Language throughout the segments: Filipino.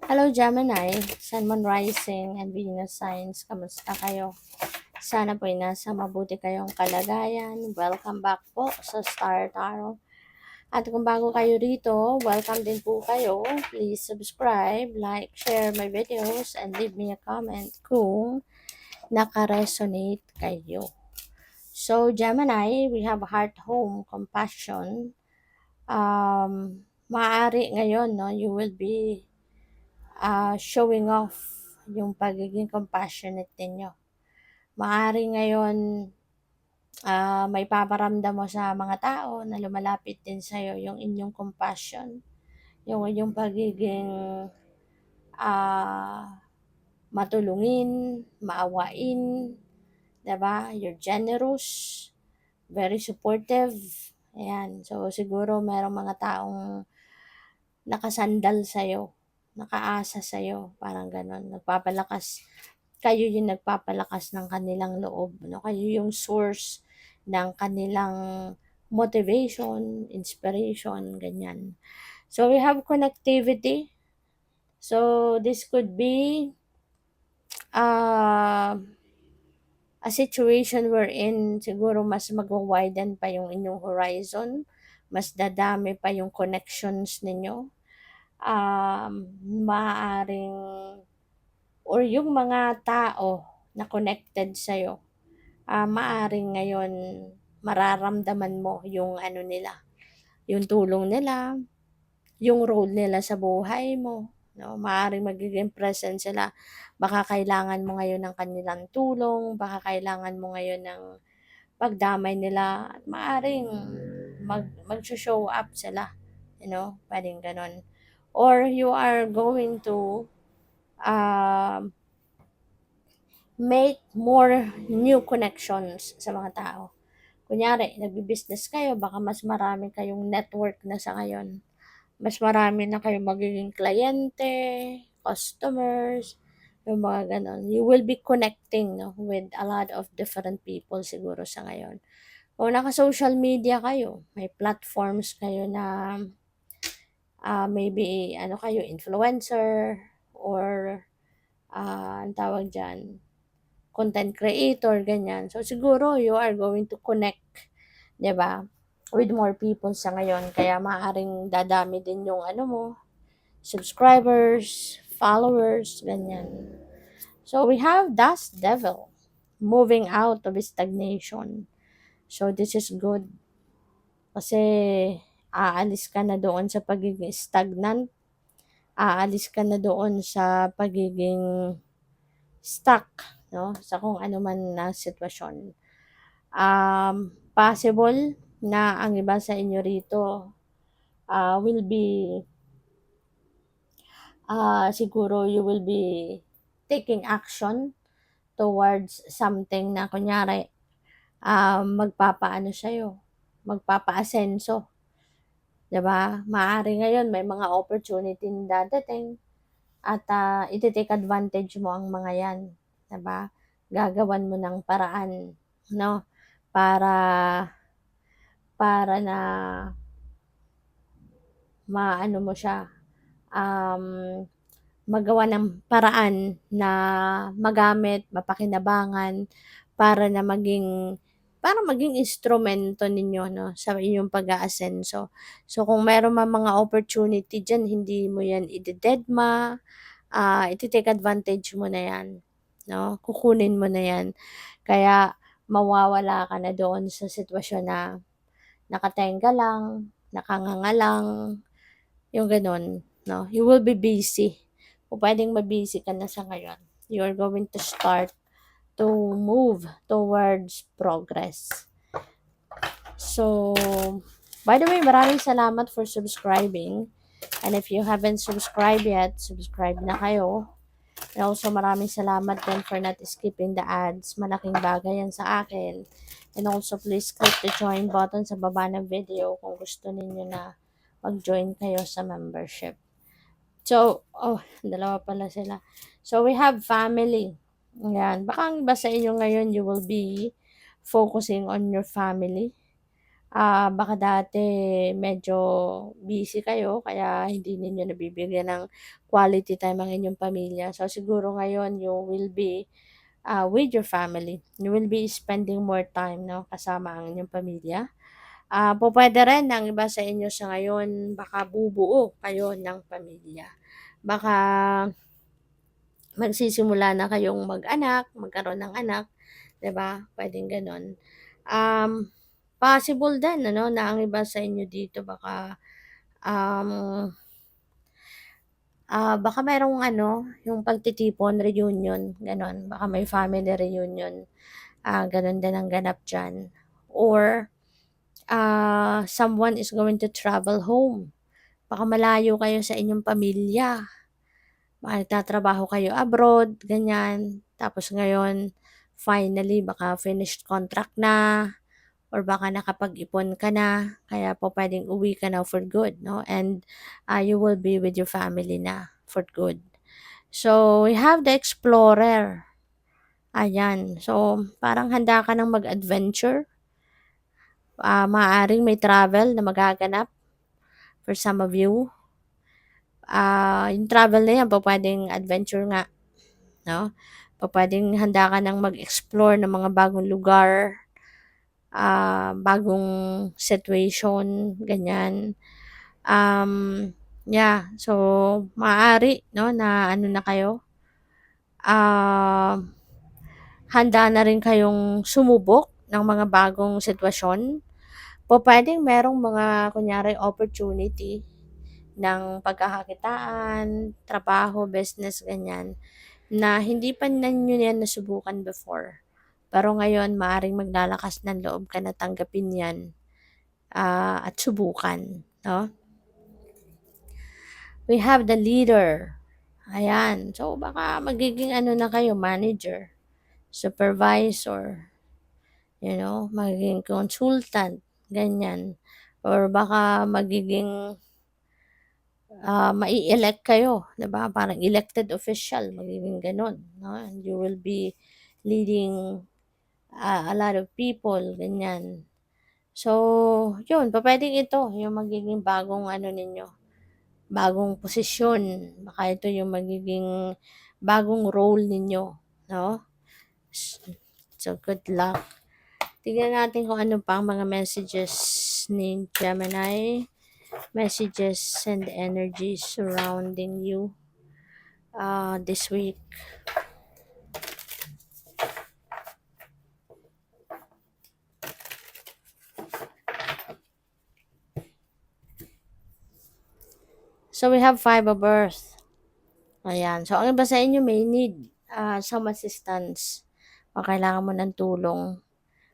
Hello Gemini, Sun, Moon Rising, and Venus Signs. Kamusta kayo? Sana po ay nasa mabuti kayong kalagayan. Welcome back po sa Star Tarot. At kung bago kayo rito, welcome din po kayo. Please subscribe, like, share my videos, and leave me a comment kung naka-resonate kayo. So Gemini, we have heart, home, compassion. Maaari ngayon, no, you will be showing off yung pagiging compassionate ninyo. Maaari ngayon may paparamdam mo sa mga tao na lumalapit din sa'yo yung inyong compassion, yung inyong pagiging matulungin, maawain, diba? You're generous, very supportive. Ayan. So, siguro merong mga taong nakasandal sa'yo, nakaasa sa'yo, parang ganon. Kayo yung nagpapalakas ng kanilang loob, no? Kayo yung source ng kanilang motivation, inspiration, ganyan. So, we have connectivity. So, this could be a situation wherein siguro mas mag-widen pa yung inyong horizon, mas dadami pa yung connections ninyo. Maaaring or yung mga tao na connected sa'yo, maaaring ngayon mararamdaman mo yung ano nila, yung tulong nila, yung role nila sa buhay mo, no? Maaaring magiging present sila. Baka kailangan mo ngayon ng kanilang tulong, baka kailangan mo ngayon ng pagdamay nila, at maaaring mag-show up sila, pwedeng ganon. Or you are going to make more new connections sa mga tao. Kunyari, nagbi-business kayo, baka mas marami kayong network na sa ngayon. Mas marami na kayong magiging kliyente, customers, yung mga ganon. You will be connecting, no, with a lot of different people siguro sa ngayon. Kung naka-social media kayo, may platforms kayo na maybe kayo, influencer, or ang tawag dyan, content creator, ganyan. So, siguro, you are going to connect, di ba, with more people sa ngayon. Kaya, maaaring dadami din yung subscribers, followers, ganyan. So, we have Dust Devil, moving out of stagnation. So, this is good. Kasi, aalis ka na doon sa pagiging stagnant. Aalis ka na doon sa pagiging stuck, no? Sa kung ano man na sitwasyon. Possible na ang iba sa inyo rito will be siguro you will be taking action towards something na kunyari magpapaasenso, diba? Maaari ngayon may mga opportunity na dadating at iti-take advantage mo ang mga yan, diba? Gagawan mo ng paraan, no? Para na maano mo siya, magawa ng paraan na magamit, mapakinabangan para maging instrumento ninyo, no, sa inyong pag-aasenso. So kung meron man mga opportunity diyan, hindi mo yan idededma, iti-take advantage mo na yan, no? Kukunin mo na yan. Kaya mawawala ka na doon sa sitwasyon na nakatenga lang, nakanganga lang, yung ganun, no? You will be busy. Kung pwedeng mabusy ka na sa ngayon, you are going to start to move towards progress. So, by the way, maraming salamat for subscribing. And if you haven't subscribed yet, subscribe na kayo. And also, maraming salamat din for not skipping the ads. Malaking bagay yan sa akin. And also, please click the join button sa baba ng video kung gusto ninyo na mag-join kayo sa membership. So, dalawa pala sila. So, we have family. Ayan. Baka ang iba sa inyo ngayon, you will be focusing on your family. Baka dati medyo busy kayo kaya hindi ninyo nabibigyan ng quality time ang inyong pamilya. So, siguro ngayon you will be, with your family. You will be spending more time 'no, kasama ang inyong pamilya. Pupuwede rin ang iba sa inyo sa ngayon baka bubuo kayo ng pamilya. Baka magsisimula na kayong mag-anak, magkaroon ng anak, 'di ba? Puwedeng gano'n. Um, Possible din ano na ang iba sa inyo dito um, baka merong ano, yung pagtitipon, reunion, gano'n. Baka may family reunion, gano'n din ang ganap diyan. Or, someone is going to travel home. Baka malayo kayo sa inyong pamilya. Baka nagtatrabaho kayo abroad, ganyan. Tapos ngayon, finally, baka finished contract na, or baka nakapag-ipon ka na, kaya po pwedeng uwi ka na for good, no? And you will be with your family na for good. So, we have the explorer. Ayan. So, parang handa ka ng mag-adventure. Maaaring may travel na magaganap for some of you. Yung travel na yan, pwedeng adventure nga, no? Pwedeng handa ka ng mag-explore ng mga bagong lugar, bagong situation, ganyan. Yeah, so maaari 'no na ano na kayo, handa na rin kayong sumubok ng mga bagong sitwasyon. Pupuwedeng merong mga kunyari opportunity ng pagkakakitaan, trabaho, business, ganyan, na hindi pa ninyo yan nasubukan before. Pero ngayon maaaring maglalakas ng loob ka na tanggapin yan, at subukan, 'no? We have the leader. Ayan. So, baka magiging ano na kayo, manager, supervisor, magiging consultant, ganyan. Or baka magiging, mai-elect kayo, 'di ba? Parang elected official, magiging gano'n, no? And you will be leading, a lot of people, ganyan. So, yun, pupuwedeng ito yung magiging bagong ano ninyo, bagong posisyon. Baka ito yung magiging bagong role ninyo, no? So, good luck. Tignan natin kung ano pa ang mga messages ni Gemini. Messages and energies surrounding you this week. So, we have 5 of Earth. Ayan. So, ang iba sa inyo may need some assistance. Kailangan mo ng tulong.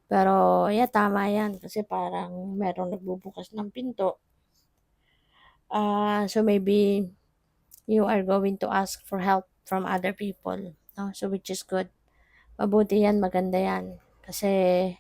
Pero, yeah, tama yan. Kasi parang merong nagbubukas ng pinto. So, maybe you are going to ask for help from other people. No? So, which is good. Mabuti yan, maganda yan. Kasi,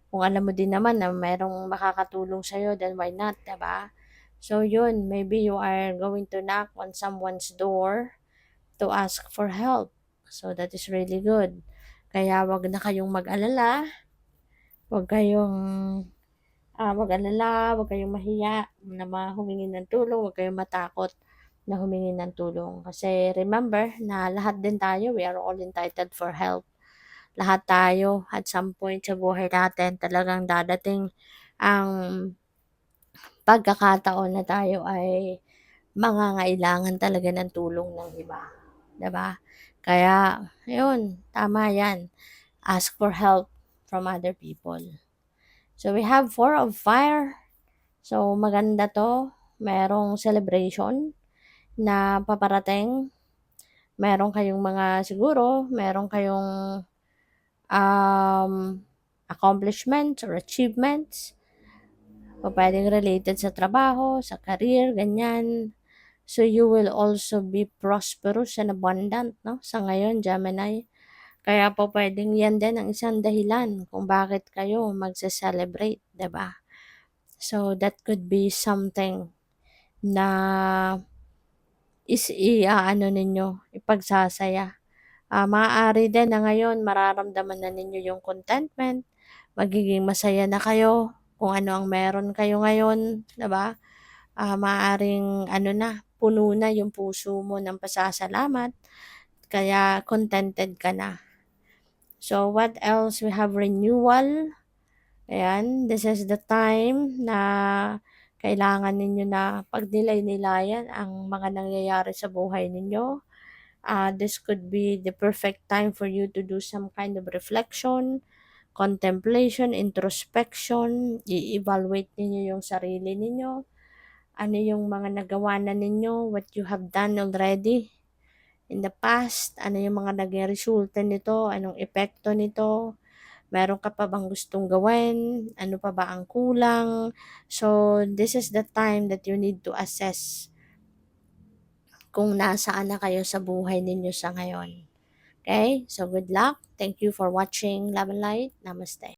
kung alam mo din naman na merong makakatulong sa'yo, then why not, diba? So, yun, maybe you are going to knock on someone's door to ask for help. So, that is really good. Kaya, wag na kayong mag-alala. Wag kayong wag kayong mahiya na humingi ng tulong, wag kayong matakot na humingi ng tulong. Kasi remember na lahat din tayo, we are all entitled for help. Lahat tayo at some point sa buhay natin talagang dadating ang pagkakataon na tayo ay mangangailangan talaga ng tulong ng iba, 'di ba? Kaya, ayun, tama 'yan. Ask for help from other people. So we have 4 of Fire. So maganda 'to. Merong celebration na paparating. Meron kayong mga siguro, meron kayong accomplishments or achievements. Pupuwedeng related sa trabaho, sa career, ganyan. So, you will also be prosperous and abundant, no? Sa ngayon, Gemini. Kaya po pwedeng yan din ang isang dahilan kung bakit kayo magse-celebrate, 'di ba? So, that could be something na ano ninyo, ipagsasaya. Maaari din na ngayon mararamdaman na ninyo yung contentment, magiging masaya na kayo kung ano ang meron kayo ngayon, 'di ba? Maaaring ano na, puno na yung puso mo ng pasasalamat, kaya contented ka na. So, what else? We have renewal. Ayan, this is the time na kailangan ninyo na pagnilay-nilayan ang mga nangyayari sa buhay ninyo. This could be the perfect time for you to do some kind of reflection, contemplation, introspection, i-evaluate ninyo yung sarili ninyo, ano yung mga nagawa na ninyo, what you have done already in the past, ano yung mga naging resulta nito, anong epekto nito, meron ka pa bang gustong gawin, ano pa ba ang kulang. So, this is the time that you need to assess kung nasaan na kayo sa buhay ninyo sa ngayon. Okay? So, good luck. Thank you for watching Love and Light. Namaste.